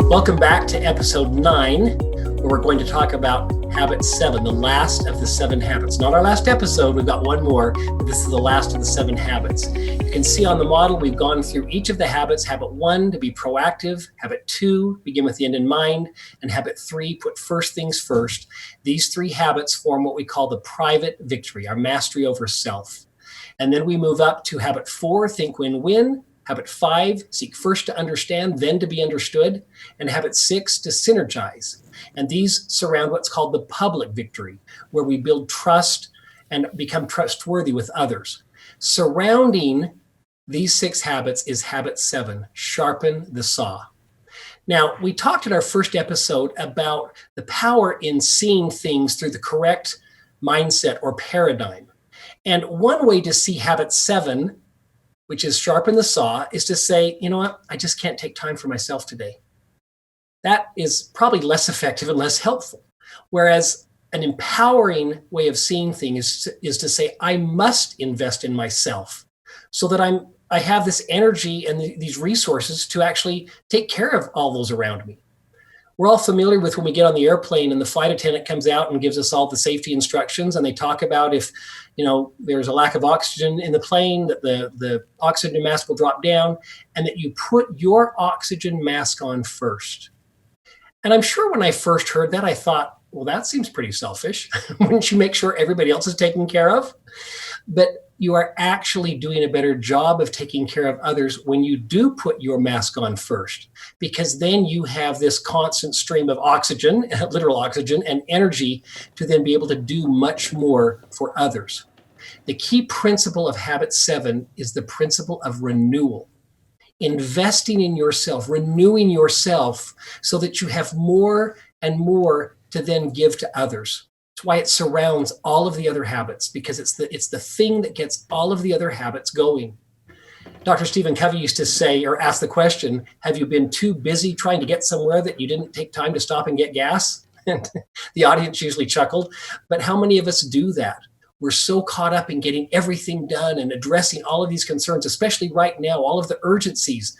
Welcome back to episode 9, where we're going to talk about habit 7, the last of the 7 habits. Not our last episode, we've got one more, but this is the last of the 7 habits. You can see on the model, we've gone through each of the habits. Habit 1, to be proactive. Habit 2, begin with the end in mind. And habit 3, put first things first. These 3 habits form what we call the private victory, our mastery over self. And then we move up to habit 4, think win-win. Habit 5, seek first to understand, then to be understood. And habit 6, to synergize. And these surround what's called the public victory, where we build trust and become trustworthy with others. Surrounding these 6 habits is habit 7, sharpen the saw. Now, we talked in our first episode about the power in seeing things through the correct mindset or paradigm. And one way to see habit 7, which is sharpen the saw, is to say, you know what, I just can't take time for myself today. That is probably less effective and less helpful. Whereas an empowering way of seeing things is to say, I must invest in myself so that I have this energy and these resources to actually take care of all those around me. We're all familiar with when we get on the airplane and the flight attendant comes out and gives us all the safety instructions, and they talk about if there's a lack of oxygen in the plane, that the oxygen mask will drop down, and that you put your oxygen mask on first. And I'm sure when I first heard that, I thought, well, that seems pretty selfish. Wouldn't you make sure everybody else is taken care of? But you are actually doing a better job of taking care of others when you do put your mask on first, because then you have this constant stream of oxygen, literal oxygen, and energy to then be able to do much more for others. The key principle of habit 7 is the principle of renewal. Investing in yourself, renewing yourself so that you have more and more to then give to others. That's why it surrounds all of the other habits, because it's the thing that gets all of the other habits going. Dr. Stephen Covey used to say, or ask the question, have you been too busy trying to get somewhere that you didn't take time to stop and get gas? And the audience usually chuckled. But how many of us do that? We're so caught up in getting everything done and addressing all of these concerns, especially right now, all of the urgencies,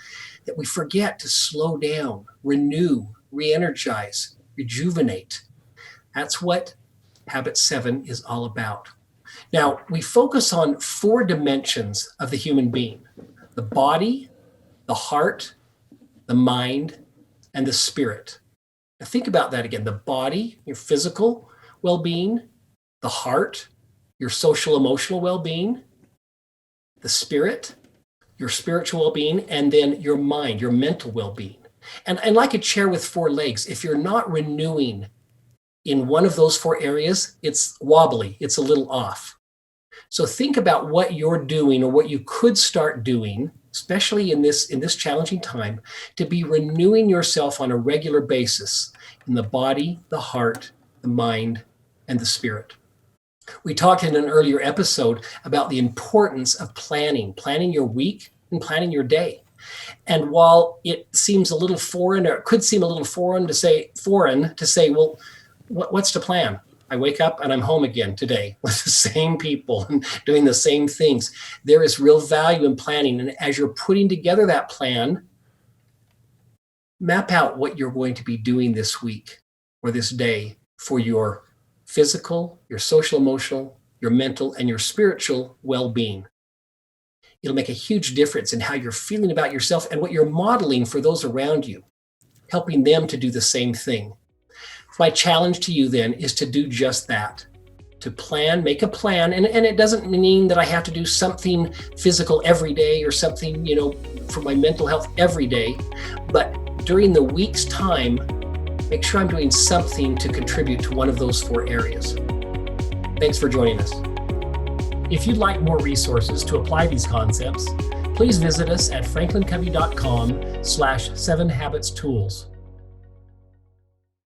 that we forget to slow down, renew, re-energize, rejuvenate. That's what habit 7 is all about. Now, we focus on 4 dimensions of the human being: the body, the heart, the mind, and the spirit. Now, think about that again. The body, your physical well-being; the heart, your social emotional well-being; the spirit, your spiritual well-being; and then your mind, your mental well-being. And like a chair with 4 legs, if you're not renewing in one of those 4 areas, it's wobbly, it's a little off. So think about what you're doing or what you could start doing, especially in this challenging time, to be renewing yourself on a regular basis in the body, the heart, the mind, and the spirit. We talked in an earlier episode about the importance of planning your week and planning your day. And while it seems a little foreign, or it could seem a little foreign to say, well, what's the plan? I wake up and I'm home again today with the same people and doing the same things. There is real value in planning. And as you're putting together that plan, map out what you're going to be doing this week or this day for your physical, your social, emotional, your mental, and your spiritual well-being. It'll make a huge difference in how you're feeling about yourself and what you're modeling for those around you, helping them to do the same thing. My challenge to you then is to do just that, to plan, make a plan. And it doesn't mean that I have to do something physical every day or something, for my mental health every day. But during the week's time, make sure I'm doing something to contribute to one of those 4 areas. Thanks for joining us. If you'd like more resources to apply these concepts, please visit us at FranklinCovey.com/7habitstools.